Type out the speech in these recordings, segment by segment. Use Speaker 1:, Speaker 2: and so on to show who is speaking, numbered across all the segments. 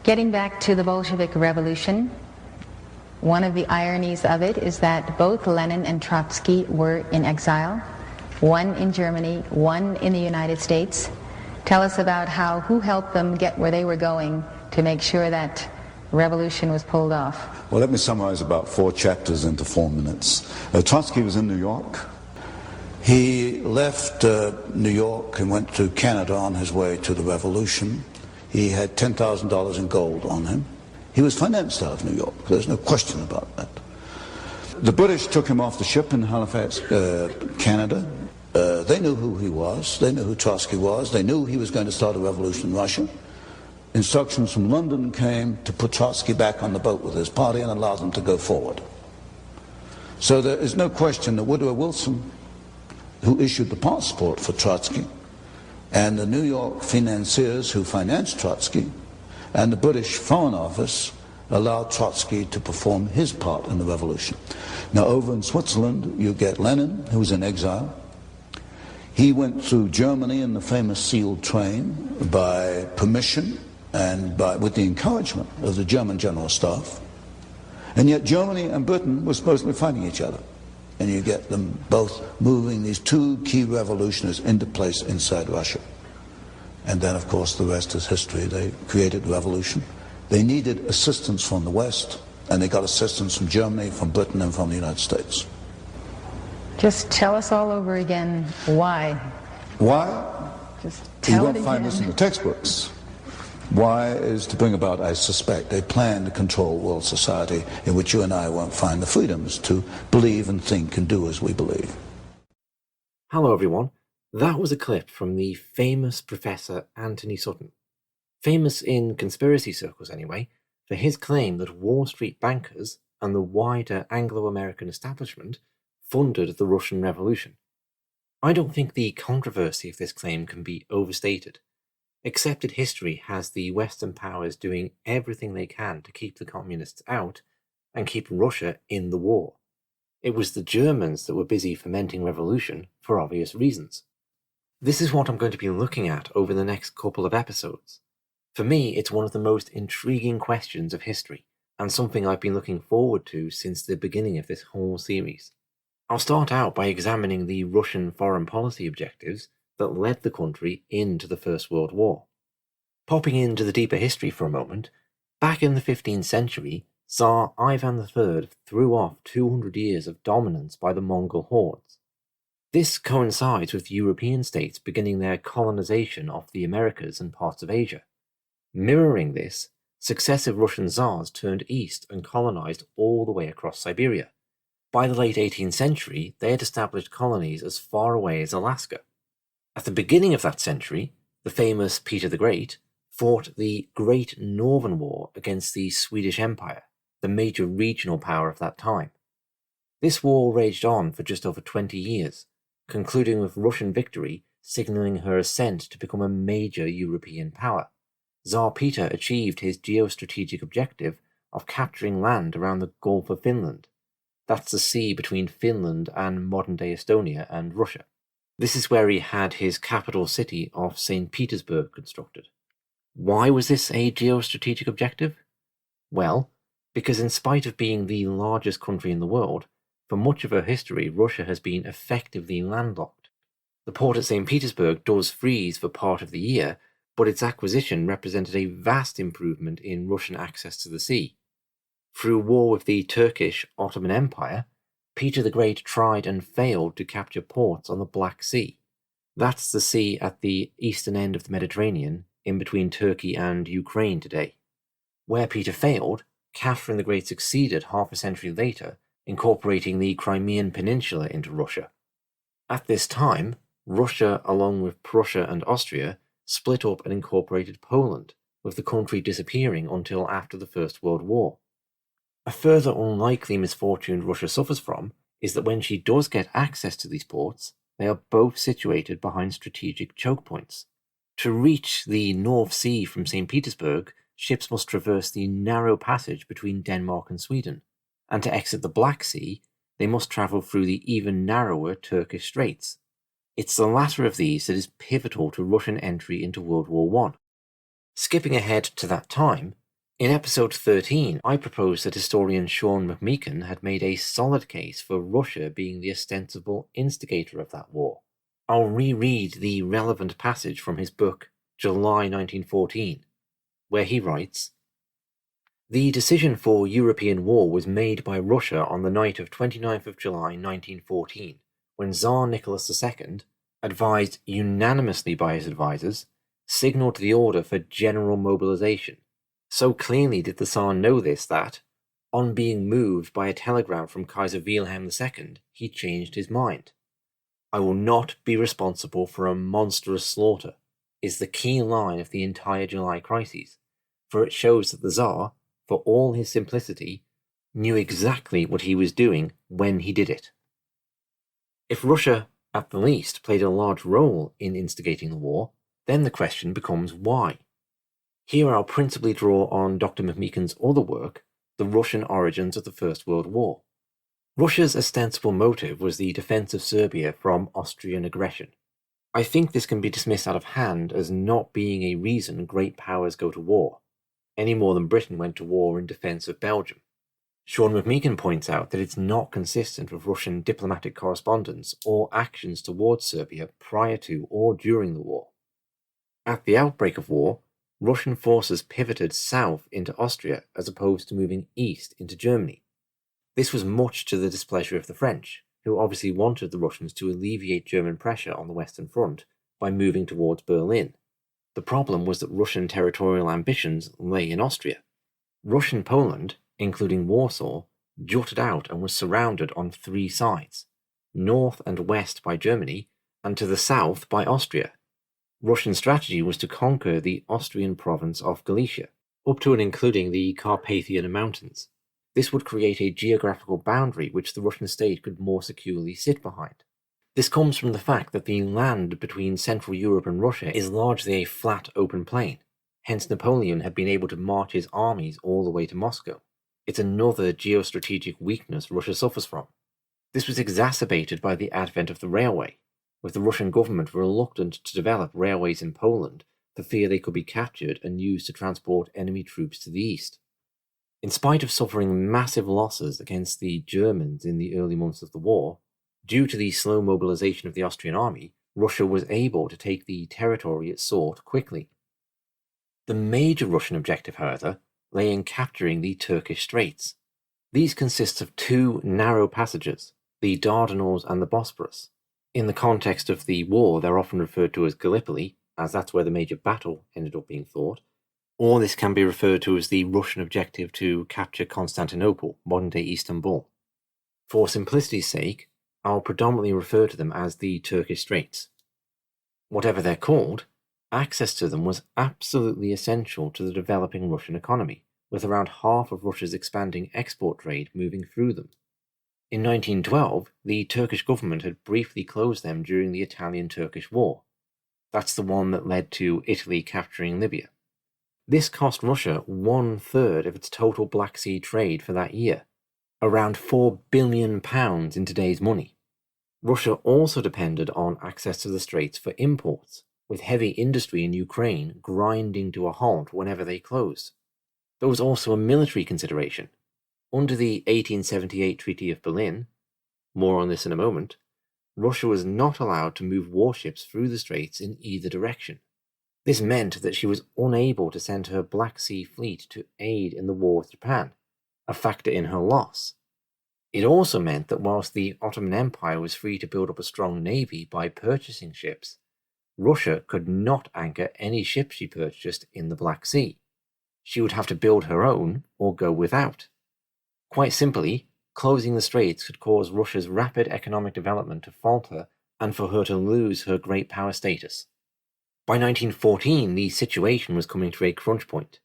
Speaker 1: Getting back to the Bolshevik Revolution, one of the ironies of it is that both Lenin and Trotsky were in exile, one in Germany, one in the United States. Tell us about who helped them get where they were going to make sure that revolution was pulled off.
Speaker 2: Well, let me summarize about 4 chapters into 4 minutes. Trotsky was in New York. He left New York and went to Canada on his way to the revolution. He had $10,000 in gold on him. He was financed out of New York. There's no question about that. The British took him off the ship in Halifax, Canada. They knew who he was. They knew who Trotsky was. They knew he was going to start a revolution in Russia. Instructions from London came to put Trotsky back on the boat with his party and allow them to go forward. So there is no question that Woodrow Wilson, who issued the passport for Trotsky, and the New York financiers who financed Trotsky, and the British Foreign Office allowed Trotsky to perform his part in the revolution. Now over in Switzerland you get Lenin, who was in exile. He went through Germany in the famous sealed train by permission and with the encouragement of the German General Staff. And yet Germany and Britain were supposedly fighting each other. And you get them both moving these 2 key revolutionaries into place inside Russia. And then, of course, the rest is history. They created the revolution. They needed assistance from the West, and they got assistance from Germany, from Britain, and from the United States.
Speaker 1: Just tell us all over again why.
Speaker 2: Why?
Speaker 1: Just tell
Speaker 2: you won't
Speaker 1: it again.
Speaker 2: find this in the textbooks. Why is to bring about, I suspect, a plan to control world society in which you and I won't find the freedoms to believe and think and do as we believe.
Speaker 3: Hello everyone, that was a clip from the famous Professor Anthony Sutton. Famous in conspiracy circles anyway, for his claim that Wall Street bankers and the wider Anglo-American establishment funded the Russian Revolution. I don't think the controversy of this claim can be overstated. Accepted history has the Western powers doing everything they can to keep the communists out and keep Russia in the war. It was the Germans that were busy fomenting revolution for obvious reasons. This is what I'm going to be looking at over the next couple of episodes. For me, it's one of the most intriguing questions of history, and something I've been looking forward to since the beginning of this whole series. I'll start out by examining the Russian foreign policy objectives that led the country into the First World War. Popping into the deeper history for a moment, back in the 15th century, Tsar Ivan III threw off 200 years of dominance by the Mongol hordes. This coincides with European states beginning their colonization of the Americas and parts of Asia. Mirroring this, successive Russian Tsars turned east and colonized all the way across Siberia. By the late 18th century, they had established colonies as far away as Alaska. At the beginning of that century, the famous Peter the Great fought the Great Northern War against the Swedish Empire, the major regional power of that time. This war raged on for just over 20 years, concluding with Russian victory signalling her ascent to become a major European power. Tsar Peter achieved his geostrategic objective of capturing land around the Gulf of Finland. That's the sea between Finland and modern-day Estonia and Russia. This is where he had his capital city of St. Petersburg constructed. Why was this a geostrategic objective? Well, because in spite of being the largest country in the world, for much of her history Russia has been effectively landlocked. The port at St. Petersburg does freeze for part of the year, but its acquisition represented a vast improvement in Russian access to the sea. Through war with the Turkish Ottoman Empire, Peter the Great tried and failed to capture ports on the Black Sea. That's the sea at the eastern end of the Mediterranean, in between Turkey and Ukraine today. Where Peter failed, Catherine the Great succeeded half a century later, incorporating the Crimean Peninsula into Russia. At this time, Russia, along with Prussia and Austria, split up and incorporated Poland, with the country disappearing until after the First World War. A further unlikely misfortune Russia suffers from is that when she does get access to these ports, they are both situated behind strategic choke points. To reach the North Sea from St. Petersburg, ships must traverse the narrow passage between Denmark and Sweden, and to exit the Black Sea, they must travel through the even narrower Turkish Straits. It's the latter of these that is pivotal to Russian entry into World War I. Skipping ahead to that time, In episode 13, I proposed that historian Sean McMeekin had made a solid case for Russia being the ostensible instigator of that war. I'll reread the relevant passage from his book, July 1914, where he writes, "The decision for European war was made by Russia on the night of 29th of July 1914, when Tsar Nicholas II, advised unanimously by his advisors, signalled the order for general mobilization. So clearly did the Tsar know this that, on being moved by a telegram from Kaiser Wilhelm II, he changed his mind. I will not be responsible for a monstrous slaughter, is the key line of the entire July crisis, for it shows that the Tsar, for all his simplicity, knew exactly what he was doing when he did it." If Russia, at the least, played a large role in instigating the war, then the question becomes why. Here I'll principally draw on Dr. McMeekin's other work, The Russian Origins of the First World War. Russia's ostensible motive was the defense of Serbia from Austrian aggression. I think this can be dismissed out of hand as not being a reason great powers go to war, any more than Britain went to war in defense of Belgium. Sean McMeekin points out that it's not consistent with Russian diplomatic correspondence or actions towards Serbia prior to or during the war. At the outbreak of war, Russian forces pivoted south into Austria as opposed to moving east into Germany. This was much to the displeasure of the French, who obviously wanted the Russians to alleviate German pressure on the Western Front by moving towards Berlin. The problem was that Russian territorial ambitions lay in Austria. Russian Poland, including Warsaw, jutted out and was surrounded on three sides, north and west by Germany, and to the south by Austria. Russian strategy was to conquer the Austrian province of Galicia, up to and including the Carpathian Mountains. This would create a geographical boundary which the Russian state could more securely sit behind. This comes from the fact that the land between Central Europe and Russia is largely a flat open plain, hence Napoleon had been able to march his armies all the way to Moscow. It's another geostrategic weakness Russia suffers from. This was exacerbated by the advent of the railway, with the Russian government reluctant to develop railways in Poland for fear they could be captured and used to transport enemy troops to the east. In spite of suffering massive losses against the Germans in the early months of the war, due to the slow mobilization of the Austrian army, Russia was able to take the territory it sought quickly. The major Russian objective, however, lay in capturing the Turkish Straits. These consist of two narrow passages, the Dardanelles and the Bosporus. In the context of the war, they're often referred to as Gallipoli, as that's where the major battle ended up being fought, or this can be referred to as the Russian objective to capture Constantinople, modern-day Istanbul. For simplicity's sake, I'll predominantly refer to them as the Turkish Straits. Whatever they're called, access to them was absolutely essential to the developing Russian economy, with around half of Russia's expanding export trade moving through them. In 1912, the Turkish government had briefly closed them during the Italian-Turkish War. That's the one that led to Italy capturing Libya. This cost Russia 1/3 of its total Black Sea trade for that year, around £4 billion in today's money. Russia also depended on access to the straits for imports, with heavy industry in Ukraine grinding to a halt whenever they closed. There was also a military consideration. Under the 1878 Treaty of Berlin, more on this in a moment, Russia was not allowed to move warships through the straits in either direction. This meant that she was unable to send her Black Sea fleet to aid in the war with Japan, a factor in her loss. It also meant that whilst the Ottoman Empire was free to build up a strong navy by purchasing ships, Russia could not anchor any ships she purchased in the Black Sea. She would have to build her own or go without. Quite simply, closing the straits could cause Russia's rapid economic development to falter and for her to lose her great power status. By 1914, the situation was coming to a crunch point.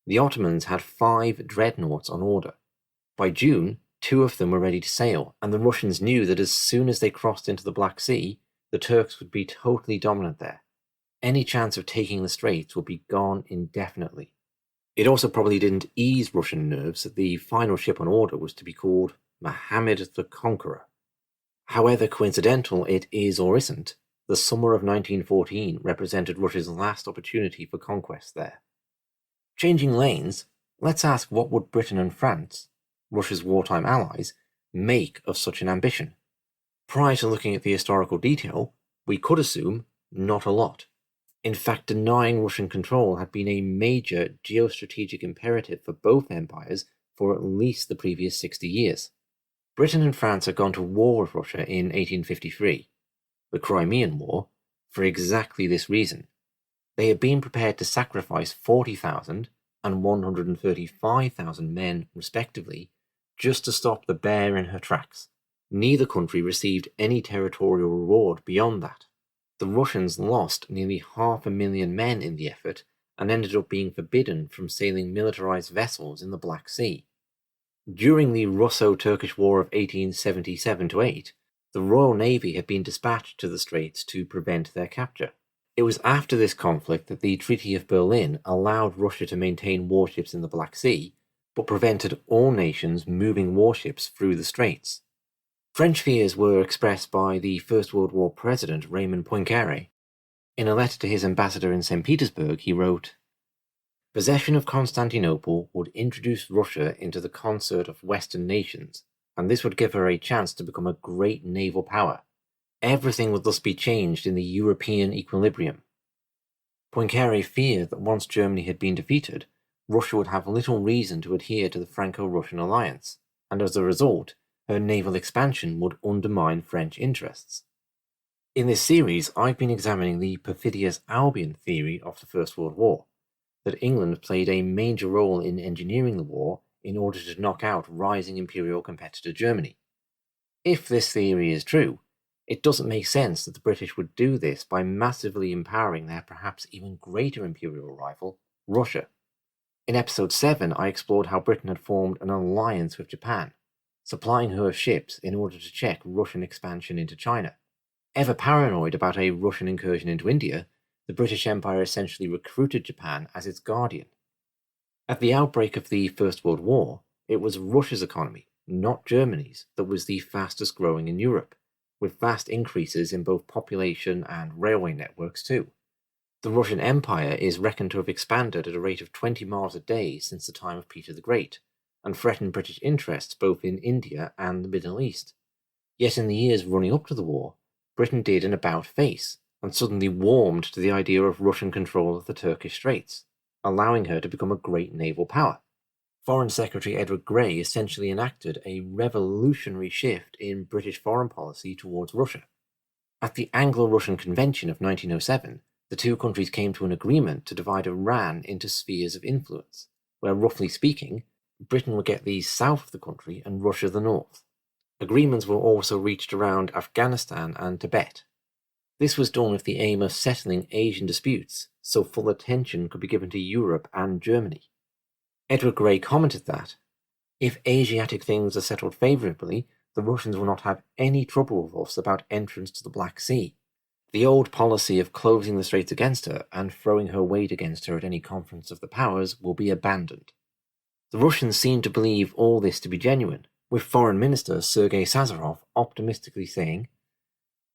Speaker 3: The Ottomans had 5 dreadnoughts on order. By June, 2 of them were ready to sail, and the Russians knew that as soon as they crossed into the Black Sea, the Turks would be totally dominant there. Any chance of taking the straits would be gone indefinitely. It also probably didn't ease Russian nerves that the final ship on order was to be called Mohammed the Conqueror. However coincidental it is or isn't, the summer of 1914 represented Russia's last opportunity for conquest there. Changing lanes, Let's ask, what would Britain and France, Russia's wartime allies, make of such an ambition? Prior to looking at the historical detail, we could assume not a lot. In fact, denying Russian control had been a major geostrategic imperative for both empires for at least the previous 60 years. Britain and France had gone to war with Russia in 1853, the Crimean War, for exactly this reason. They had been prepared to sacrifice 40,000 and 135,000 men, respectively, just to stop the bear in her tracks. Neither country received any territorial reward beyond that. The Russians lost nearly 500,000 men in the effort and ended up being forbidden from sailing militarized vessels in the Black Sea. During the Russo-Turkish War of 1877-8, the Royal Navy had been dispatched to the Straits to prevent their capture. It was after this conflict that the Treaty of Berlin allowed Russia to maintain warships in the Black Sea, but prevented all nations moving warships through the Straits. French fears were expressed by the First World War President Raymond Poincaré. In a letter to his ambassador in St. Petersburg, he wrote, "Possession of Constantinople would introduce Russia into the concert of Western nations, and this would give her a chance to become a great naval power. Everything would thus be changed in the European equilibrium." Poincaré feared that once Germany had been defeated, Russia would have little reason to adhere to the Franco-Russian alliance, and as a result, her naval expansion would undermine French interests. In this series, I've been examining the perfidious Albion theory of the First World War, that England played a major role in engineering the war in order to knock out rising imperial competitor Germany. If this theory is true, it doesn't make sense that the British would do this by massively empowering their perhaps even greater imperial rival, Russia. In episode 7, I explored how Britain had formed an alliance with Japan, supplying her ships in order to check Russian expansion into China. Ever paranoid about a Russian incursion into India, the British Empire essentially recruited Japan as its guardian. At the outbreak of the First World War, it was Russia's economy, not Germany's, that was the fastest growing in Europe, with vast increases in both population and railway networks too. The Russian Empire is reckoned to have expanded at a rate of 20 miles a day since the time of Peter the Great, and threatened British interests both in India and the Middle East. Yet in the years running up to the war, Britain did an about-face, and suddenly warmed to the idea of Russian control of the Turkish Straits, allowing her to become a great naval power. Foreign Secretary Edward Grey essentially enacted a revolutionary shift in British foreign policy towards Russia. At the Anglo-Russian Convention of 1907, the two countries came to an agreement to divide Iran into spheres of influence, where, roughly speaking, Britain would get the south of the country and Russia the north. Agreements were also reached around Afghanistan and Tibet. This was done with the aim of settling Asian disputes, so full attention could be given to Europe and Germany. Edward Grey commented that, "If Asiatic things are settled favourably, the Russians will not have any trouble with us about entrance to the Black Sea. The old policy of closing the straits against her and throwing her weight against her at any conference of the powers will be abandoned." The Russians seemed to believe all this to be genuine, with Foreign Minister Sergei Sazarov optimistically saying,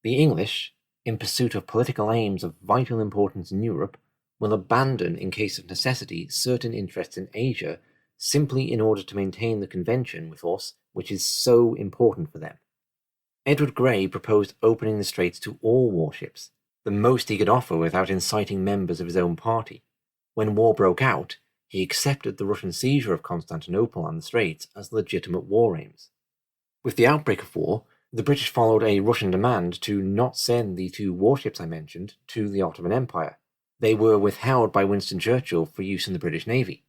Speaker 3: "The English, in pursuit of political aims of vital importance in Europe, will abandon, in case of necessity, certain interests in Asia simply in order to maintain the convention with us which is so important for them." Edward Grey proposed opening the straits to all warships, the most he could offer without inciting members of his own party. When war broke out, he accepted the Russian seizure of Constantinople and the Straits as legitimate war aims. With the outbreak of war, the British followed a Russian demand to not send the two warships I mentioned to the Ottoman Empire. They were withheld by Winston Churchill for use in the British Navy.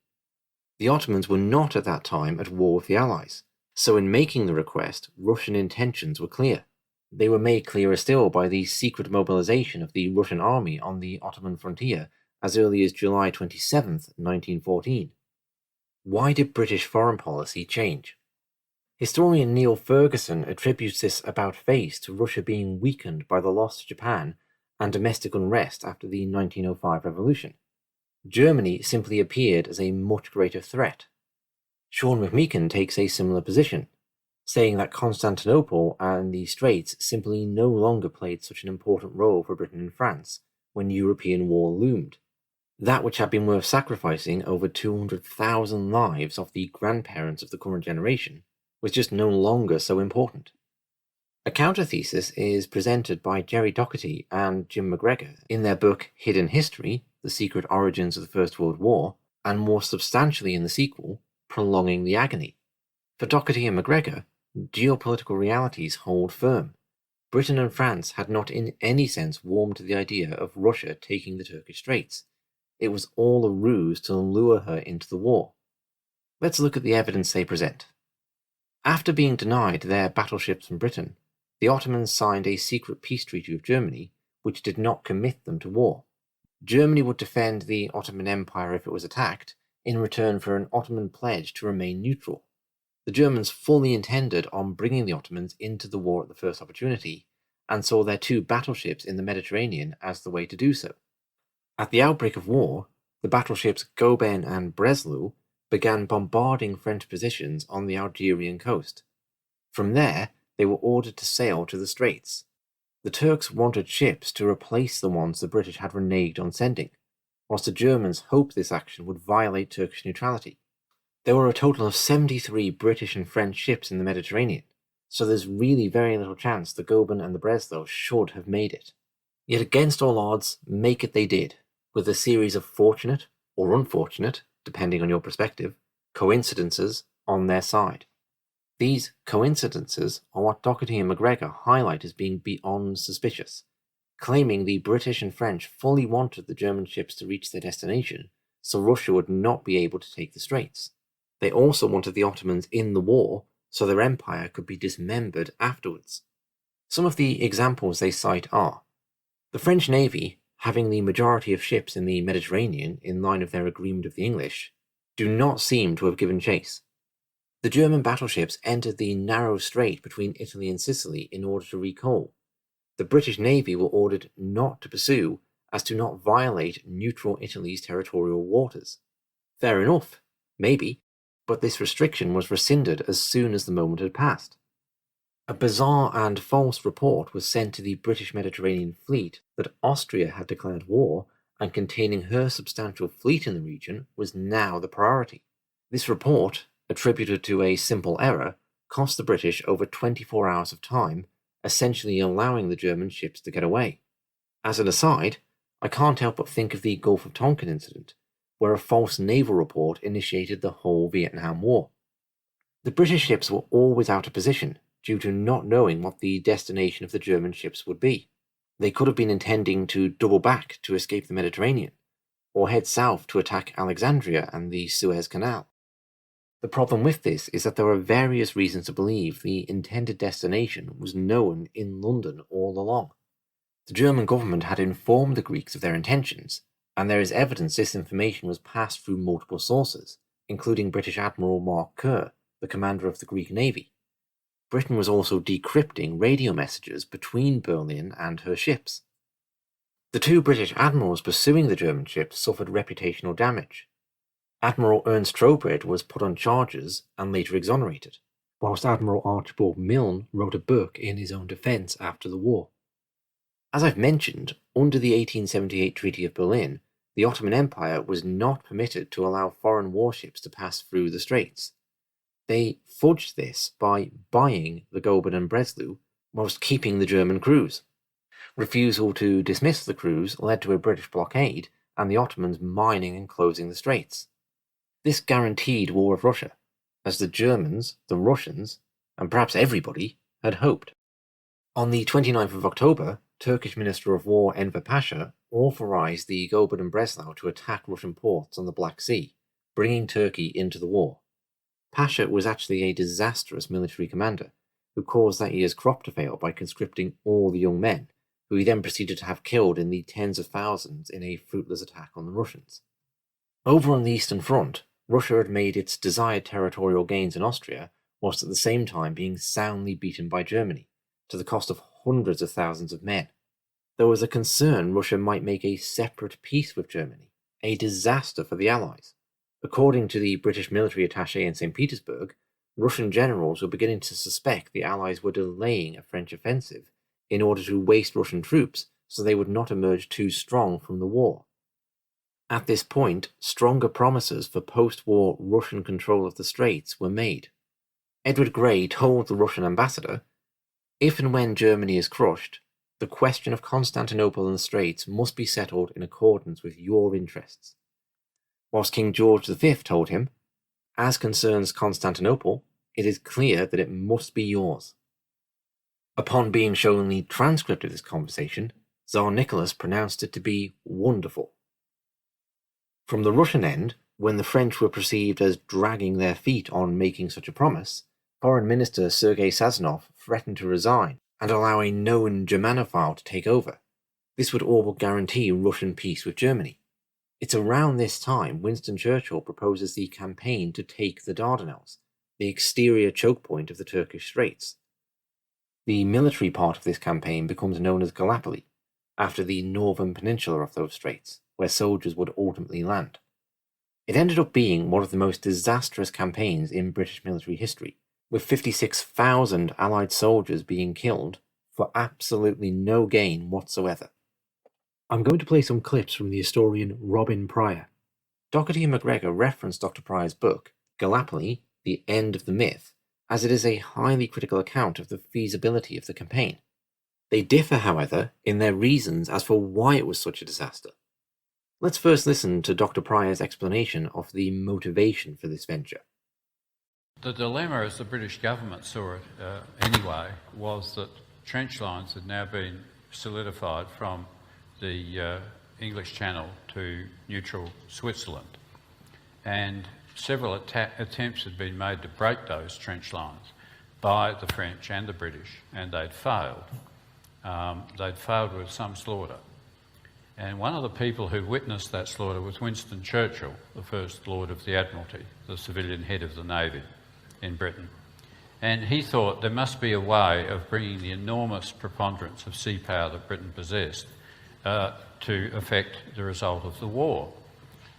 Speaker 3: The Ottomans were not at that time at war with the Allies, so in making the request, Russian intentions were clear. They were made clearer still by the secret mobilization of the Russian army on the Ottoman frontier as early as July 27, 1914. Why did British foreign policy change? Historian Neil Ferguson attributes this about-face to Russia being weakened by the loss to Japan and domestic unrest after the 1905 revolution. Germany simply appeared as a much greater threat. Sean McMeekin takes a similar position, saying that Constantinople and the Straits simply no longer played such an important role for Britain and France when European war loomed. That which had been worth sacrificing over 200,000 lives of the grandparents of the current generation was just no longer so important. A counter-thesis is presented by Jerry Doherty and Jim McGregor in their book Hidden History, The Secret Origins of the First World War, and more substantially in the sequel, Prolonging the Agony. For Doherty and McGregor, geopolitical realities hold firm. Britain and France had not in any sense warmed to the idea of Russia taking the Turkish Straits. It was all a ruse to lure her into the war. Let's look at the evidence they present. After being denied their battleships from Britain, the Ottomans signed a secret peace treaty with Germany, which did not commit them to war. Germany would defend the Ottoman Empire if it was attacked, in return for an Ottoman pledge to remain neutral. The Germans fully intended on bringing the Ottomans into the war at the first opportunity, and saw their 2 battleships in the Mediterranean as the way to do so. At the outbreak of war, the battleships Goeben and Breslau began bombarding French positions on the Algerian coast. From there, they were ordered to sail to the Straits. The Turks wanted ships to replace the ones the British had reneged on sending, whilst the Germans hoped this action would violate Turkish neutrality. There were a total of 73 British and French ships in the Mediterranean, so there's really very little chance the Goeben and the Breslau should have made it. Yet against all odds, make it they did, with a series of fortunate, or unfortunate, depending on your perspective, coincidences on their side. These coincidences are what Doherty and McGregor highlight as being beyond suspicious, claiming the British and French fully wanted the German ships to reach their destination, so Russia would not be able to take the Straits. They also wanted the Ottomans in the war, so their empire could be dismembered afterwards. Some of the examples they cite are the French Navy, having the majority of ships in the Mediterranean in line with their agreement with the English, do not seem to have given chase. The German battleships entered the narrow strait between Italy and Sicily in order to recoal. The British Navy were ordered not to pursue as to not violate neutral Italy's territorial waters. Fair enough, maybe, but this restriction was rescinded as soon as the moment had passed. A bizarre and false report was sent to the British Mediterranean Fleet that Austria had declared war, and containing her substantial fleet in the region was now the priority. This report, attributed to a simple error, cost the British over 24 hours of time, essentially allowing the German ships to get away. As an aside, I can't help but think of the Gulf of Tonkin incident, where a false naval report initiated the whole Vietnam War. The British ships were always out of position, due to not knowing what the destination of the German ships would be. They could have been intending to double back to escape the Mediterranean, or head south to attack Alexandria and the Suez Canal. The problem with this is that there are various reasons to believe the intended destination was known in London all along. The German government had informed the Greeks of their intentions, and there is evidence this information was passed through multiple sources, including British Admiral Mark Kerr, the commander of the Greek Navy. Britain was also decrypting radio messages between Berlin and her ships. The 2 British admirals pursuing the German ships suffered reputational damage. Admiral Ernst Trowbridge was put on charges and later exonerated, whilst Admiral Archibald Milne wrote a book in his own defence after the war. As I've mentioned, under the 1878 Treaty of Berlin, the Ottoman Empire was not permitted to allow foreign warships to pass through the Straits. They fudged this by buying the Goeben and Breslau whilst keeping the German crews. Refusal to dismiss the crews led to a British blockade and the Ottomans mining and closing the Straits. This guaranteed war with Russia, as the Germans, the Russians, and perhaps everybody had hoped. On the 29th of October, Turkish Minister of War Enver Pasha authorized the Goeben and Breslau to attack Russian ports on the Black Sea, bringing Turkey into the war. Pasha was actually a disastrous military commander, who caused that year's crop to fail by conscripting all the young men, who he then proceeded to have killed in the tens of thousands in a fruitless attack on the Russians. Over on the Eastern Front, Russia had made its desired territorial gains in Austria, whilst at the same time being soundly beaten by Germany, to the cost of hundreds of thousands of men. There was a concern Russia might make a separate peace with Germany, a disaster for the Allies. According to the British military attaché in St. Petersburg, Russian generals were beginning to suspect the Allies were delaying a French offensive in order to waste Russian troops so they would not emerge too strong from the war. At this point, stronger promises for post-war Russian control of the Straits were made. Edward Grey told the Russian ambassador, "If and when Germany is crushed, the question of Constantinople and the Straits must be settled in accordance with your interests." Whilst King George V told him, "As concerns Constantinople, it is clear that it must be yours." Upon being shown the transcript of this conversation, Tsar Nicholas pronounced it to be wonderful. From the Russian end, when the French were perceived as dragging their feet on making such a promise, Foreign Minister Sergei Sazonov threatened to resign and allow a known Germanophile to take over. This would all but guarantee Russian peace with Germany. It's around this time Winston Churchill proposes the campaign to take the Dardanelles, the exterior choke point of the Turkish Straits. The military part of this campaign becomes known as Gallipoli, after the northern peninsula of those straits, where soldiers would ultimately land. It ended up being one of the most disastrous campaigns in British military history, with 56,000 Allied soldiers being killed for absolutely no gain whatsoever. I'm going to play some clips from the historian Robin Pryor. Doherty and McGregor referenced Dr. Pryor's book, Gallipoli, The End of the Myth, as it is a highly critical account of the feasibility of the campaign. They differ, however, in their reasons as for why it was such a disaster. Let's first listen to Dr. Pryor's explanation of the motivation for this venture.
Speaker 4: The dilemma, as the British government saw it anyway, was that trench lines had now been solidified from the English Channel to neutral Switzerland, and several attempts had been made to break those trench lines by the French and the British, and they'd failed. They'd failed with some slaughter. And one of the people who witnessed that slaughter was Winston Churchill, the First Lord of the Admiralty, the civilian head of the Navy in Britain. And he thought there must be a way of bringing the enormous preponderance of sea power that Britain possessed to affect the result of the war.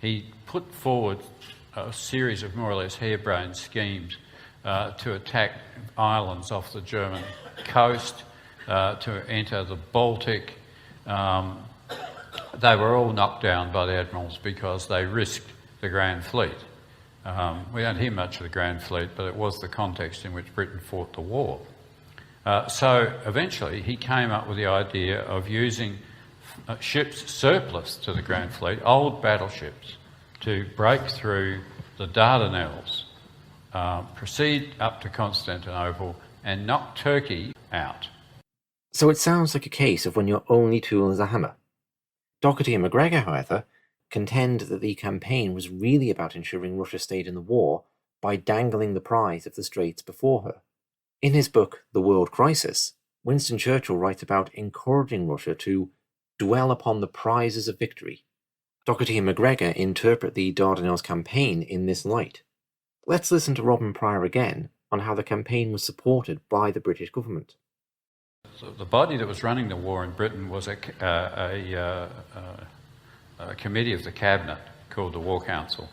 Speaker 4: He put forward a series of more or less harebrained schemes to attack islands off the German coast, to enter the Baltic. They were all knocked down by the admirals because they risked the Grand Fleet. We don't hear much of the Grand Fleet, but it was the context in which Britain fought the war. So eventually he came up with the idea of using ships surplus to the Grand Fleet, old battleships, to break through the Dardanelles, proceed up to Constantinople and knock Turkey out.
Speaker 3: So it sounds like a case of when your only tool is a hammer. Doherty and McGregor, however, contend that the campaign was really about ensuring Russia stayed in the war by dangling the prize of the Straits before her. In his book, The World Crisis, Winston Churchill writes about encouraging Russia to dwell upon the prizes of victory. Doherty and McGregor interpret the Dardanelles campaign in this light. Let's listen to Robin Pryor again on how the campaign was supported by the British government.
Speaker 4: So the body that was running the war in Britain was a committee of the cabinet called the War Council.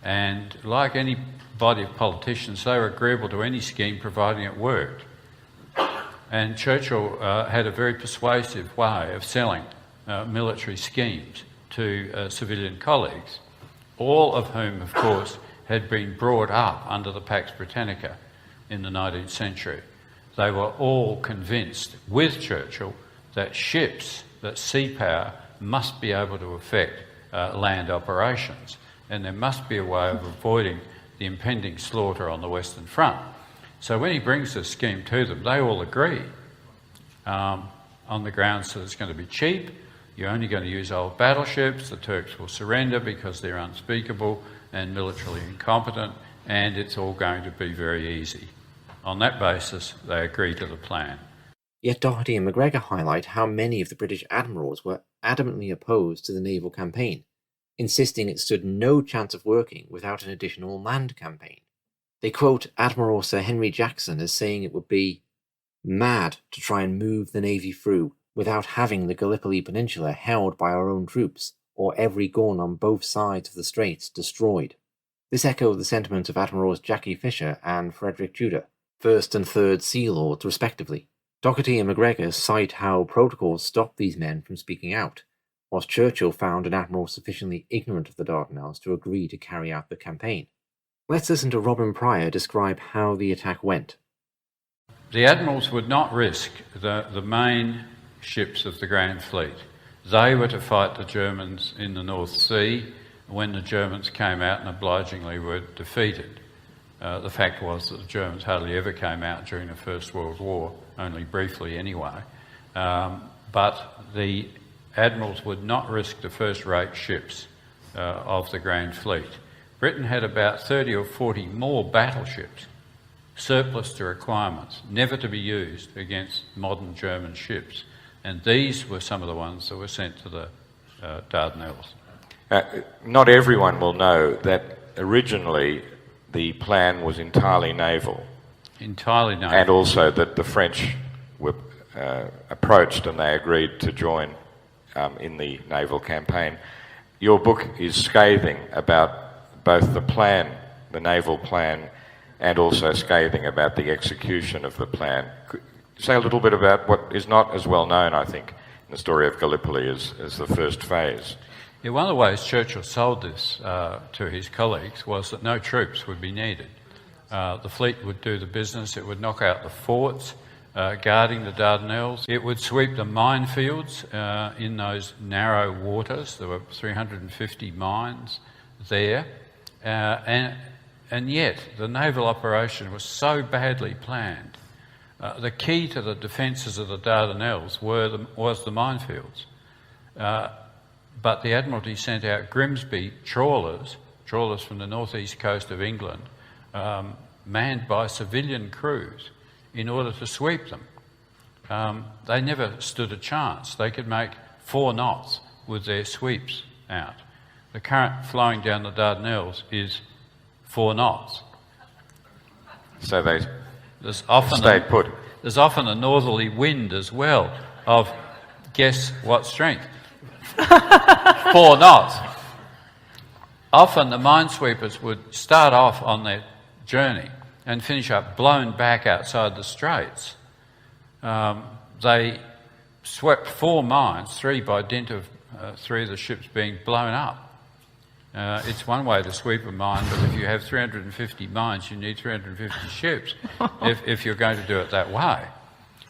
Speaker 4: And like any body of politicians, they were agreeable to any scheme providing it worked. And Churchill had a very persuasive way of selling military schemes to civilian colleagues, all of whom, of course, had been brought up under the Pax Britannica in the 19th century. They were all convinced with Churchill that ships, that sea power, must be able to affect land operations, and there must be a way of avoiding the impending slaughter on the Western Front. So when he brings this scheme to them, they all agree on the grounds that it's going to be cheap, you're only going to use old battleships, the Turks will surrender because they're unspeakable and militarily incompetent, and it's all going to be very easy. On that basis, they agree to the plan.
Speaker 3: Yet Doherty and McGregor highlight how many of the British admirals were adamantly opposed to the naval campaign, insisting it stood no chance of working without an additional land campaign. They quote Admiral Sir Henry Jackson as saying it would be mad to try and move the navy through without having the Gallipoli Peninsula held by our own troops, or every gun on both sides of the straits destroyed. This echoed the sentiments of Admirals Jackie Fisher and Frederick Tudor, First and Third Sea Lords respectively. Doherty and McGregor cite how protocols stopped these men from speaking out, whilst Churchill found an admiral sufficiently ignorant of the Dardanelles to agree to carry out the campaign. Let's listen to Robin Pryor describe how the attack went.
Speaker 4: The admirals would not risk the main ships of the Grand Fleet. They were to fight the Germans in the North Sea when the Germans came out and obligingly were defeated. The fact was that the Germans hardly ever came out during the First World War, only briefly anyway. But the admirals would not risk the first-rate ships of the Grand Fleet. Britain had about 30 or 40 more battleships, surplus to requirements, never to be used against modern German ships. And these were some of the ones that were sent to the Dardanelles.
Speaker 5: Not everyone will know that originally the plan was entirely naval.
Speaker 4: Entirely naval.
Speaker 5: And also that the French were approached and they agreed to join in the naval campaign. Your book is scathing about both the plan, the naval plan, and also scathing about the execution of the plan. Could you say a little bit about what is not as well known, I think, in the story of Gallipoli as the first phase?
Speaker 4: Yeah, one of the ways Churchill sold this to his colleagues was that no troops would be needed. The fleet would do the business. It would knock out the forts guarding the Dardanelles. It would sweep the minefields in those narrow waters. There were 350 mines there. And yet the naval operation was so badly planned. The key to the defences of the Dardanelles was the minefields. But the Admiralty sent out Grimsby trawlers from the northeast coast of England, manned by civilian crews, in order to sweep them. They never stood a chance. They could make 4 knots with their sweeps out. The current flowing down the Dardanelles is 4 knots.
Speaker 5: So they
Speaker 4: often
Speaker 5: stayed put.
Speaker 4: There's often a northerly wind as well of, guess what strength? 4 knots. Often the minesweepers would start off on their journey and finish up blown back outside the Straits. They swept 4 mines, 3 by dint of 3 of the ships being blown up. It's one way to sweep a mine, but if you have 350 mines, you need 350 ships if you're going to do it that way.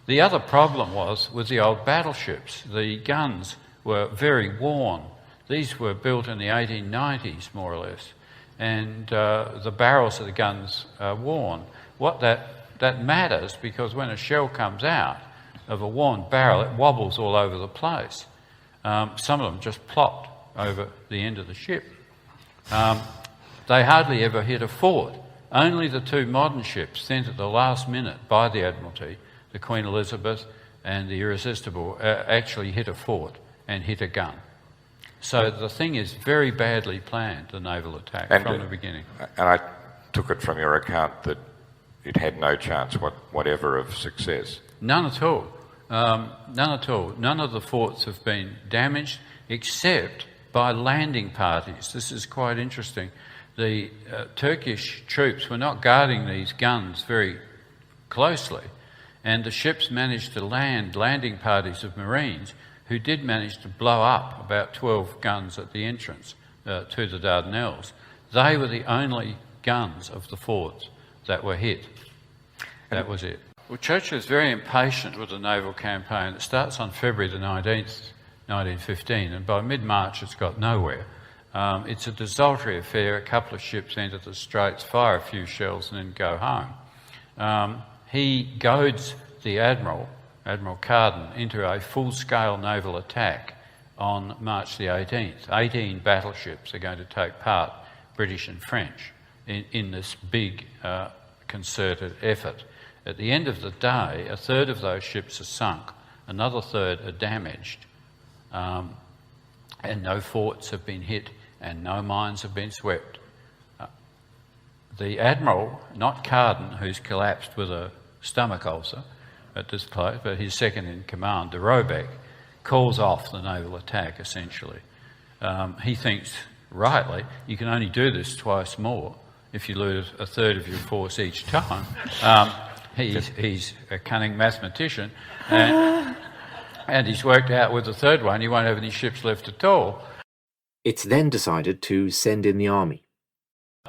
Speaker 4: The other problem was with the old battleships. The guns were very worn. These were built in the 1890s, more or less, and the barrels of the guns are worn. That matters because when a shell comes out of a worn barrel, it wobbles all over the place. Some of them just plopped over the end of the ship. They hardly ever hit a fort. Only the 2 modern ships sent at the last minute by the Admiralty, the Queen Elizabeth and the Irresistible, actually hit a fort and hit a gun. So the thing is very badly planned, the naval attack, from the beginning.
Speaker 5: And I took it from your account that it had no chance whatever of success.
Speaker 4: None at all. None at all. None of the forts have been damaged except by landing parties. This is quite interesting. The Turkish troops were not guarding these guns very closely, and the ships managed to landing parties of Marines who did manage to blow up about 12 guns at the entrance to the Dardanelles. They were the only guns of the forts that were hit. That was it. Well, Churchill is very impatient with the naval campaign. It starts on February the 19th, 1915, and by mid-March it's got nowhere. It's a desultory affair. A couple of ships enter the Straits, fire a few shells and then go home. He goads the Admiral Carden, into a full-scale naval attack on March the 18th. 18 battleships are going to take part, British and French, in this big concerted effort. At the end of the day, 1/3 of those ships are sunk, another 1/3 are damaged, and no forts have been hit and no mines have been swept. The Admiral, not Carden, who's collapsed with a stomach ulcer at this place, but his second in command, de Robeck, calls off the naval attack, essentially. He thinks, rightly, you can only do this twice more if you lose 1/3 of your force each time. He's a cunning mathematician, And he's worked out with the third one he won't have any ships left at all.
Speaker 3: It's then decided to send in the army.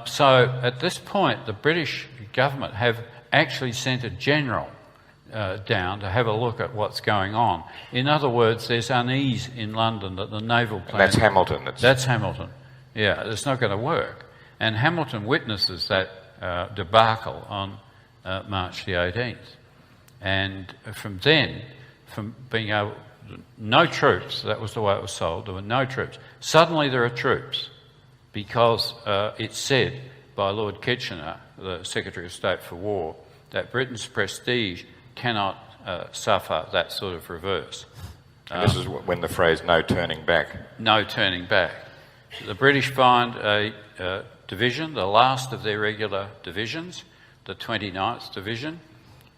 Speaker 4: So at this point, the British government have actually sent a general down to have a look at what's going on. In other words, there's unease in London that the naval plan...
Speaker 5: That's Hamilton.
Speaker 4: That's Hamilton. Yeah, it's not going to work. And Hamilton witnesses that debacle on March the 18th. And from then, from being able... No troops, that was the way it was sold, there were no troops. Suddenly there are troops because it's said by Lord Kitchener, the Secretary of State for War, that Britain's prestige cannot suffer that sort of reverse.
Speaker 5: And this is when the phrase "no turning back."
Speaker 4: No turning back. The British find a division, the last of their regular divisions, the 29th Division.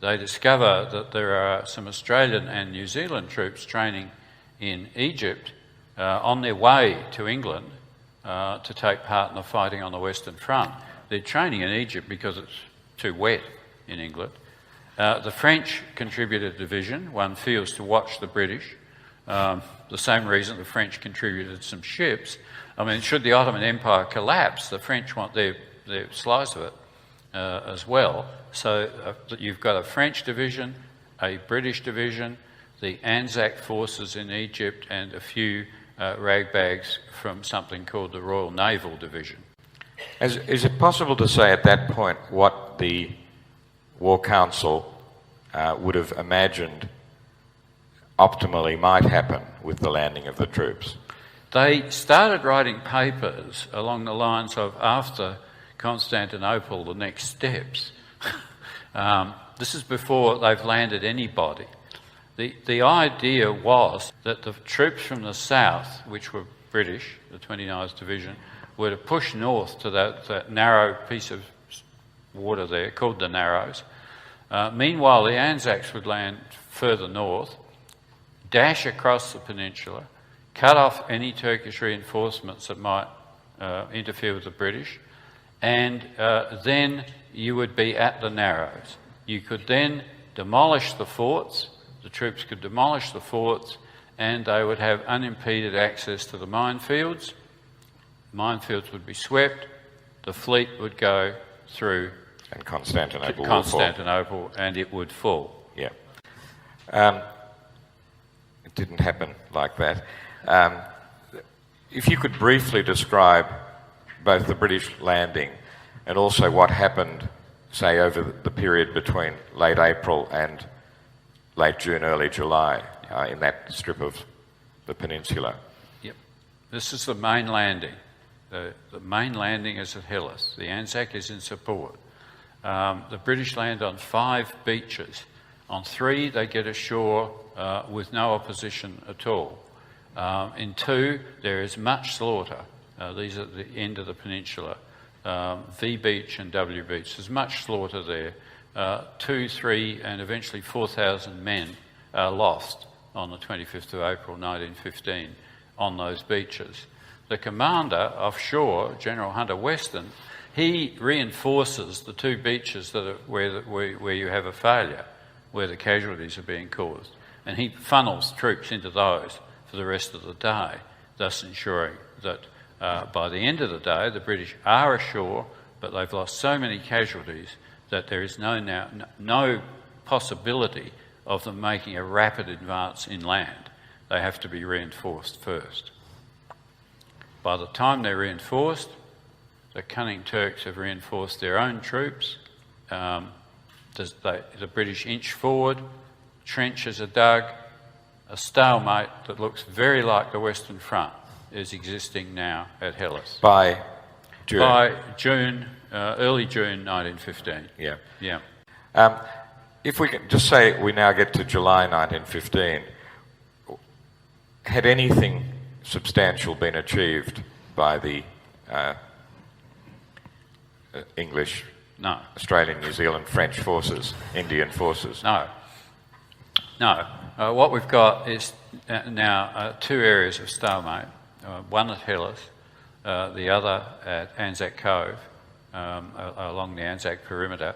Speaker 4: They discover that there are some Australian and New Zealand troops training in Egypt on their way to England to take part in the fighting on the Western Front. They're training in Egypt because it's too wet in England. The French contributed a division, one feels, to watch the British. The same reason the French contributed some ships. I mean, should the Ottoman Empire collapse, the French want their slice of it as well. So you've got a French division, a British division, the Anzac forces in Egypt, and a few ragbags from something called the Royal Naval Division.
Speaker 5: Is it possible to say at that point what the War Council would have imagined optimally might happen with the landing of the troops?
Speaker 4: They started writing papers along the lines of, after Constantinople, the next steps. This is before they've landed anybody. The idea was that the troops from the south, which were British, the 29th Division, were to push north to that narrow piece of water there called the Narrows. Meanwhile, the Anzacs would land further north, dash across the peninsula, cut off any Turkish reinforcements that might interfere with the British, and then you would be at the Narrows. You could then demolish the forts, the troops could demolish the forts, and they would have unimpeded access to the minefields. Minefields would be swept, the fleet would go through
Speaker 5: and Constantinople
Speaker 4: and it would fall.
Speaker 5: Yeah. It didn't happen like that. If you could briefly describe both the British landing and also what happened, say, over the period between late April and late June, early July, in that strip of the peninsula.
Speaker 4: Yep. This is the main landing. The main landing is at Hillis. The Anzac is in support. The British land on 5 beaches. On 3, they get ashore with no opposition at all. In 2, there is much slaughter. These are at the end of the peninsula. V Beach and W Beach. There's much slaughter there. 2, 3 and eventually 4,000 men are lost on the 25th of April 1915 on those beaches. The commander offshore, General Hunter Weston, he reinforces the 2 beaches that are where you have a failure, where the casualties are being caused, and he funnels troops into those for the rest of the day, thus ensuring that by the end of the day the British are ashore, but they've lost so many casualties that there is no possibility of them making a rapid advance inland. They have to be reinforced first. By the time they're reinforced, the cunning Turks have reinforced their own troops. The British inch forward, trenches are dug, a stalemate that looks very like the Western Front is existing now at Hillis.
Speaker 5: By June?
Speaker 4: By June, early June 1915.
Speaker 5: Yeah.
Speaker 4: Yeah.
Speaker 5: If we can just say we now get to July 1915, had anything substantial been achieved by the English,
Speaker 4: No.
Speaker 5: Australian, New Zealand, French forces, Indian forces?
Speaker 4: No. No. What we've got is now 2 areas of stalemate, one at Hillis, the other at Anzac Cove, along the Anzac perimeter,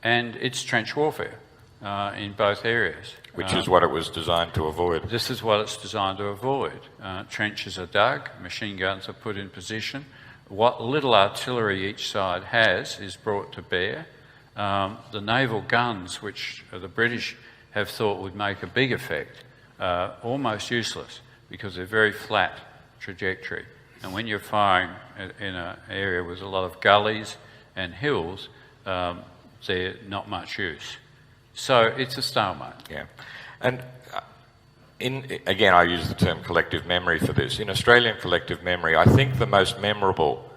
Speaker 4: and it's trench warfare. in both areas.
Speaker 5: Which is what it was designed to avoid.
Speaker 4: This is what it's designed to avoid. Trenches are dug, machine guns are put in position. What little artillery each side has is brought to bear. The naval guns, which the British have thought would make a big effect, are almost useless because they're very flat trajectory. And when you're firing in an area with a lot of gullies and hills, they're not much use. So it's a stalemate.
Speaker 5: Yeah. And again, I use the term collective memory for this. In Australian collective memory, I think the most memorable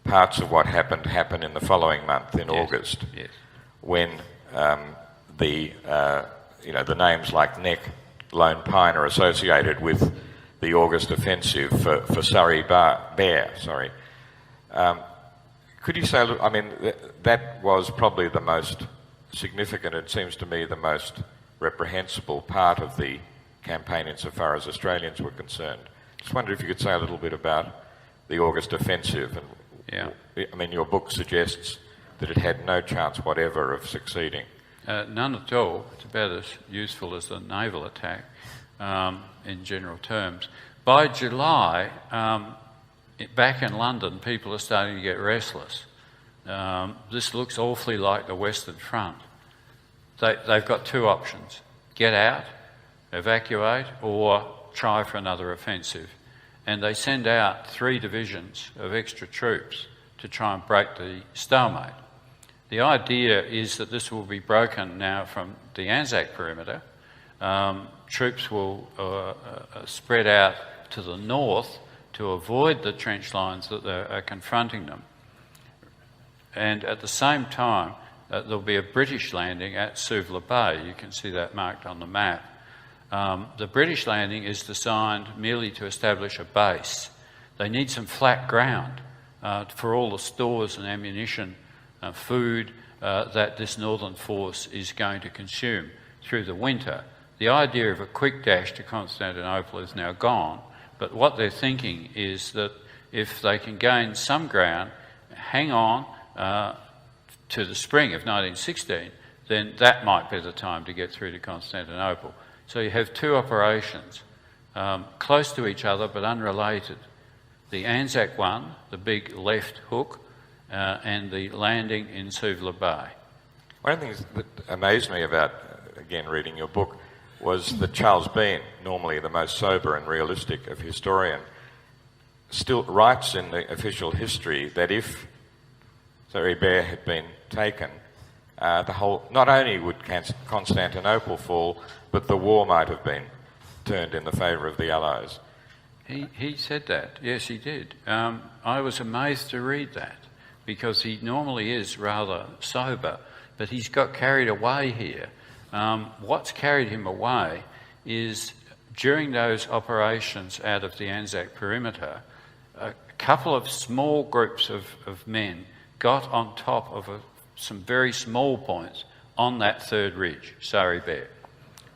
Speaker 5: parts of what happened happen in the following month, in August, when the names like Neck, Lone Pine are associated with the August offensive for Surrey Bear. Could you say, I mean, that was probably the most significant, it seems to me, the most reprehensible part of the campaign insofar as Australians were concerned. Just wondered if you could say a little bit about the August offensive. And, I mean, your book suggests that it had no chance whatever of succeeding.
Speaker 4: None at all. It's about as useful as the naval attack in general terms. By July, back in London, people are starting to get restless. This looks awfully like the Western Front. They've got two options: get out, evacuate, or try for another offensive. And they send out 3 divisions of extra troops to try and break the stalemate. The idea is that this will be broken now from the Anzac perimeter. Troops will spread out to the north to avoid the trench lines that are confronting them. And at the same time, there'll be a British landing at Suvla Bay. You can see that marked on the map. The British landing is designed merely to establish a base. They need some flat ground for all the stores and ammunition, food that this northern force is going to consume through the winter. The idea of a quick dash to Constantinople is now gone, but what they're thinking is that if they can gain some ground, hang on to the spring of 1916, then that might be the time to get through to Constantinople. So you have 2 operations, close to each other but unrelated. The Anzac one, the big left hook, and the landing in Suvla Bay.
Speaker 5: One of the things that amazed me about, again, reading your book, was that Charles Bean, normally the most sober and realistic of historian, still writes in the official history that if Surrey Bear had been taken, not only would Constantinople fall, but the war might have been turned in the favour of the Allies.
Speaker 4: He said that, yes, he did. I was amazed to read that, because he normally is rather sober, but he's got carried away here. What's carried him away is, during those operations out of the Anzac perimeter, a couple of small groups of men got on top of some very small points on that 3rd ridge, Surrey Bear.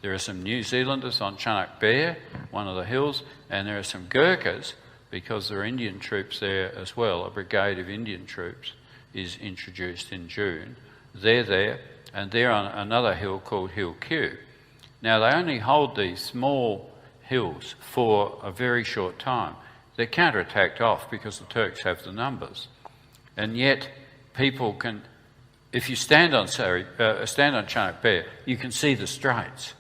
Speaker 4: There are some New Zealanders on Chunuk Bear, one of the hills, and there are some Gurkhas, because there are Indian troops there as well. A brigade of Indian troops is introduced in June. They're there, and they're on another hill called Hill Q. Now, they only hold these small hills for a very short time. They're counterattacked off because the Turks have the numbers. And yet, people can, if you stand on Chunuk Bear, you can see the Straits.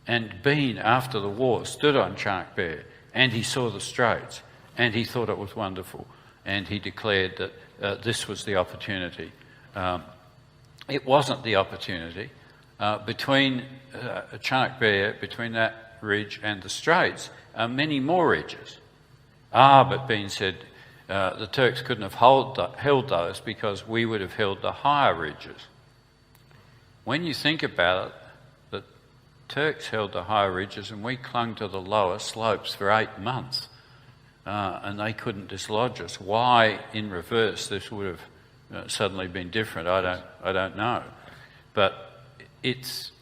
Speaker 4: And Bean, after the war, stood on Chunuk Bear, and he saw the Straits, and he thought it was wonderful, and he declared that this was the opportunity. It wasn't the opportunity. Between Chunuk Bear, between that ridge and the Straits, are many more ridges. But Bean said the Turks couldn't have held those because we would have held the higher ridges. When you think about it, the Turks held the higher ridges and we clung to the lower slopes for 8 months, and they couldn't dislodge us. Why, in reverse, this would have suddenly been different, I don't know. But it's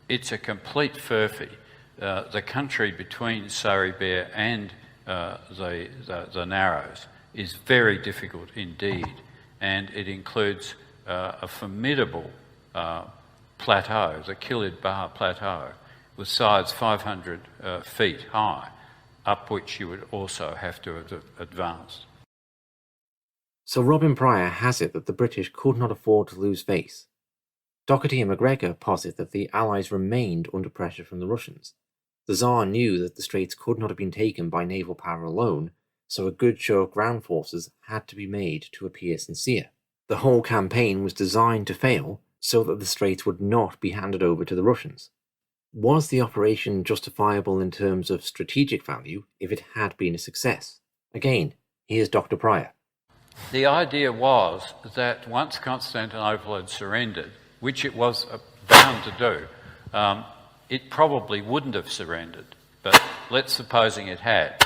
Speaker 4: a complete furphy. The country between Surrey Bear and the Narrows is very difficult indeed, and it includes a formidable plateau, the Kilid Bar Plateau, with sides 500 feet high, up which you would also have to have advanced.
Speaker 3: So Robin Pryor has it that the British could not afford to lose face. Doherty and McGregor posit that the Allies remained under pressure from the Russians. The Tsar knew that the Straits could not have been taken by naval power alone, so a good show of ground forces had to be made to appear sincere. The whole campaign was designed to fail so that the Straits would not be handed over to the Russians. Was the operation justifiable in terms of strategic value if it had been a success? Again, here's Dr. Pryor.
Speaker 4: The idea was that once Constantinople had surrendered, which it was bound to do, it probably wouldn't have surrendered, but let's supposing it had.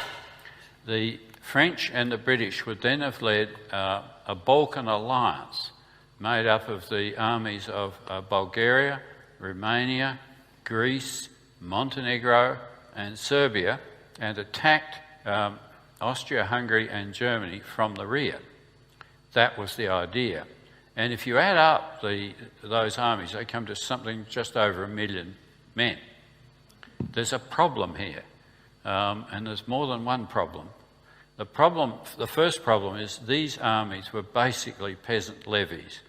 Speaker 4: The French and the British would then have led a Balkan alliance made up of the armies of Bulgaria, Romania, Greece, Montenegro and Serbia, and attacked Austria-Hungary and Germany from the rear. That was the idea. And if you add up those armies, they come to something just over 1 million men. There's a problem here, and there's more than one problem. The first problem is these armies were basically peasant levies.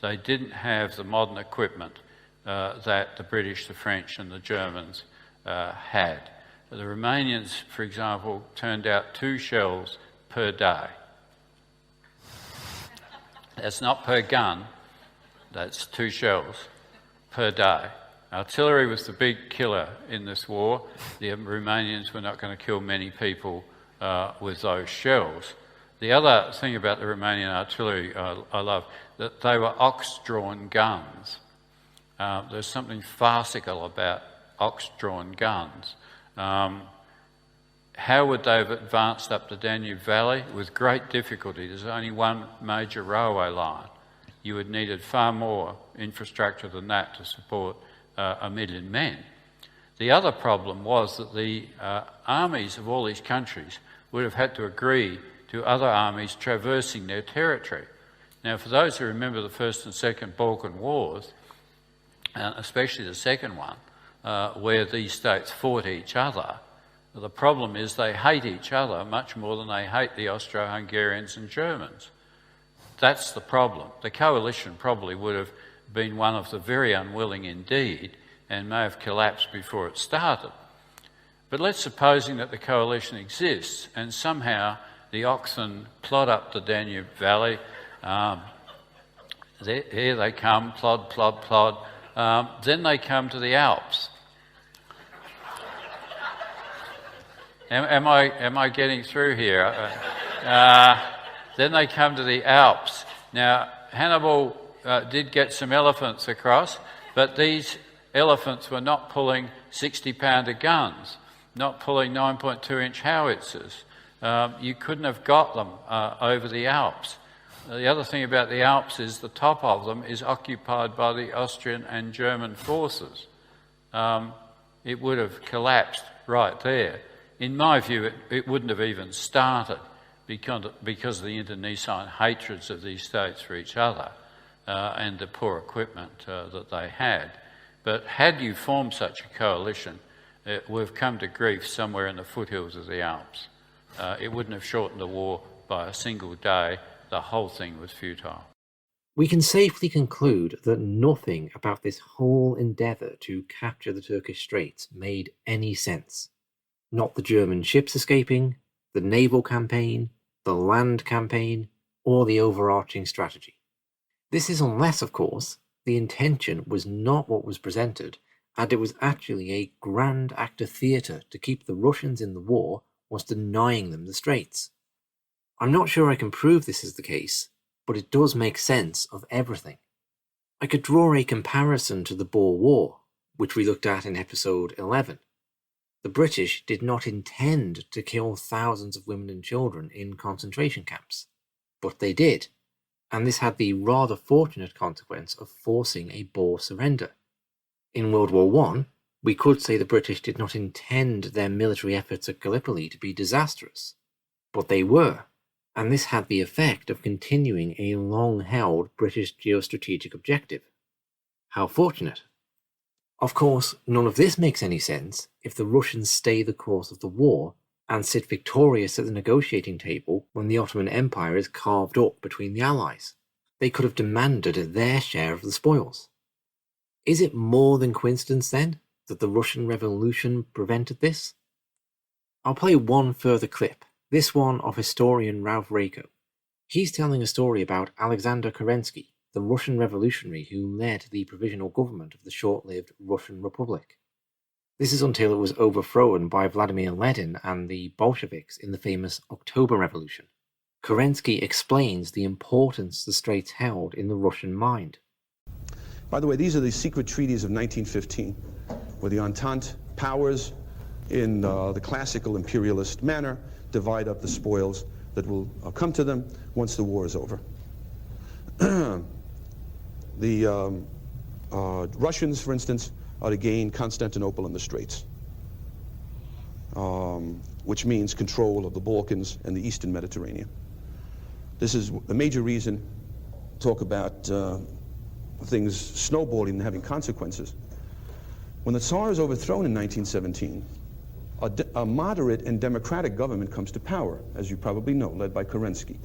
Speaker 4: They didn't have the modern equipment that the British, the French and the Germans had. The Romanians, for example, turned out 2 shells per day. That's not per gun, that's 2 shells per day. Artillery was the big killer in this war. The Romanians were not going to kill many people with those shells. The other thing about the Romanian artillery I love, that they were ox-drawn guns. There's something farcical about ox-drawn guns. How would they have advanced up the Danube Valley? With great difficulty. There's only one major railway line. You would needed far more infrastructure than that to support 1 million men. The other problem was that the armies of all these countries would have had to agree to other armies traversing their territory. Now, for those who remember the First and Second Balkan Wars, especially the second one, where these states fought each other, the problem is they hate each other much more than they hate the Austro-Hungarians and Germans. That's the problem. The coalition probably would have been one of the very unwilling indeed and may have collapsed before it started. But let's supposing that the coalition exists and somehow the oxen plod up the Danube Valley. Here they come, plod, plod, plod. Then they come to the Alps. Am I getting through here? Then they come to the Alps. Now, Hannibal did get some elephants across, but these elephants were not pulling 60-pounder guns, not pulling 9.2-inch howitzers. You couldn't have got them over the Alps. The other thing about the Alps is the top of them is occupied by the Austrian and German forces. It would have collapsed right there. In my view, it wouldn't have even started because of the internecine hatreds of these states for each other and the poor equipment that they had. But had you formed such a coalition, it would have come to grief somewhere in the foothills of the Alps. It wouldn't have shortened the war by a single day. The whole thing was futile.
Speaker 3: We can safely conclude that nothing about this whole endeavour to capture the Turkish Straits made any sense. Not the German ships escaping, the naval campaign, the land campaign, or the overarching strategy. This is unless, of course, the intention was not what was presented, and it was actually a grand act of theatre to keep the Russians in the war whilst denying them the Straits. I'm not sure I can prove this is the case, but it does make sense of everything. I could draw a comparison to the Boer War, which we looked at in episode 11. The British did not intend to kill thousands of women and children in concentration camps, but they did, and this had the rather fortunate consequence of forcing a Boer surrender. In World War I, we could say the British did not intend their military efforts at Gallipoli to be disastrous, but they were, and this had the effect of continuing a long-held British geostrategic objective. How fortunate Of course, none of this makes any sense if the Russians stay the course of the war and sit victorious at the negotiating table when the Ottoman Empire is carved up between the Allies. They could have demanded their share of the spoils. Is it more than coincidence, then, that the Russian Revolution prevented this? I'll play one further clip, this one of historian Ralph Rako. He's telling a story about Alexander Kerensky, the Russian revolutionary who led the provisional government of the short-lived Russian Republic. This is until it was overthrown by Vladimir Lenin and the Bolsheviks in the famous October Revolution. Kerensky explains the importance the Straits held in the Russian mind.
Speaker 6: By the way, these are the secret treaties of 1915, where the Entente powers, in the classical imperialist manner, divide up the spoils that will come to them once the war is over. The Russians, for instance, are to gain Constantinople and the Straits, which means control of the Balkans and the Eastern Mediterranean. This is a major reason, talk about things snowballing and having consequences. When the Tsar is overthrown in 1917, a moderate and democratic government comes to power, as you probably know, led by Kerensky.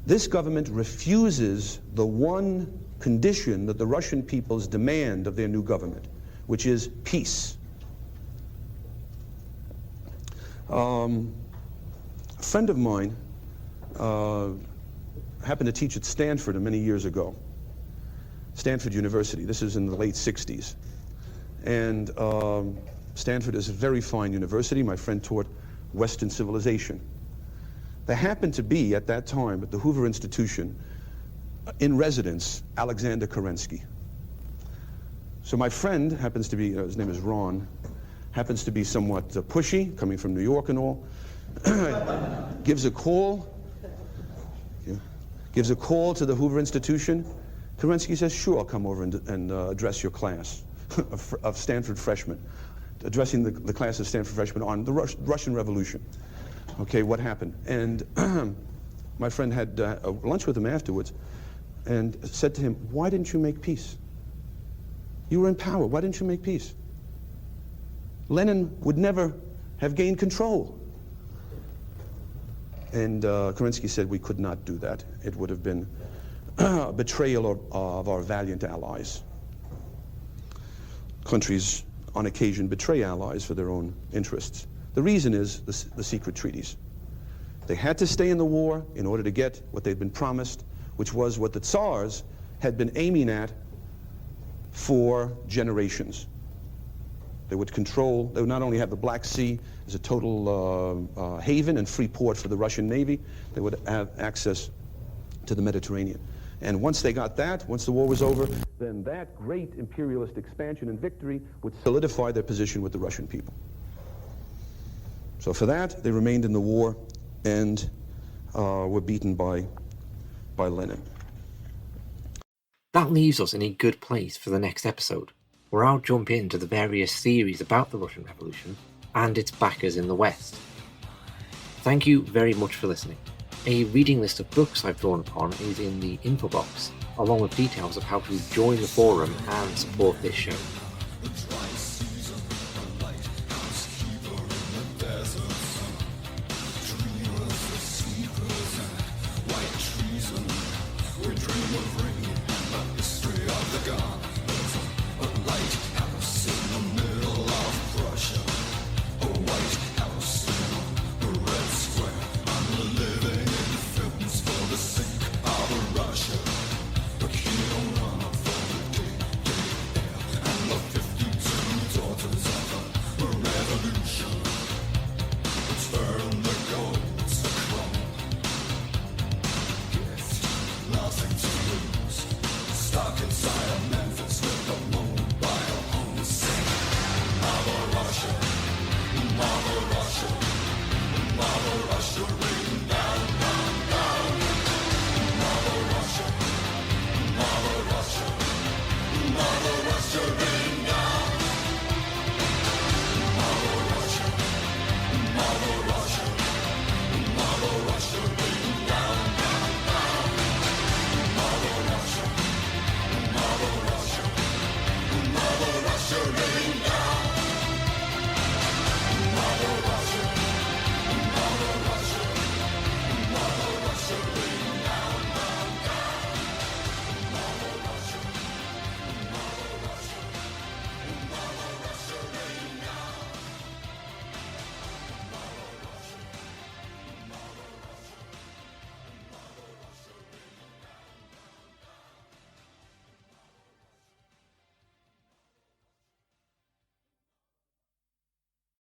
Speaker 6: This government refuses the one condition that the Russian peoples demand of their new government, which is peace. A friend of mine happened to teach at Stanford many years ago, Stanford University. This is in the late 60s. And Stanford is a very fine university. My friend taught Western civilization. There happened to be, at that time, at the Hoover Institution, in residence, Alexander Kerensky. So my friend happens to be, his name is Ron, happens to be somewhat pushy, coming from New York and all, gives a call to the Hoover Institution. Kerensky says, sure, I'll come over and address your class of Stanford freshmen, addressing the class of Stanford freshmen on the Russian Revolution. Okay, what happened? And my friend had lunch with him afterwards and said to him, why didn't you make peace? You were in power, why didn't you make peace? Lenin would never have gained control. And Kerensky said we could not do that. It would have been a betrayal of our valiant allies. Countries, on occasion, betray allies for their own interests. The reason is the secret treaties. They had to stay in the war in order to get what they'd been promised, which was what the Tsars had been aiming at for generations. They would control, they would not only have the Black Sea as a total haven and free port for the Russian Navy, they would have access to the Mediterranean. And once they got that, once the war was over, then that great imperialist expansion and victory would solidify their position with the Russian people. So for that, they remained in the war and were beaten by Lenin.
Speaker 3: That leaves us in a good place for the next episode, where I'll jump into the various theories about the Russian Revolution and its backers in the West. Thank you very much for listening. A reading list of books I've drawn upon is in the info box, along with details of how to join the forum and support this show.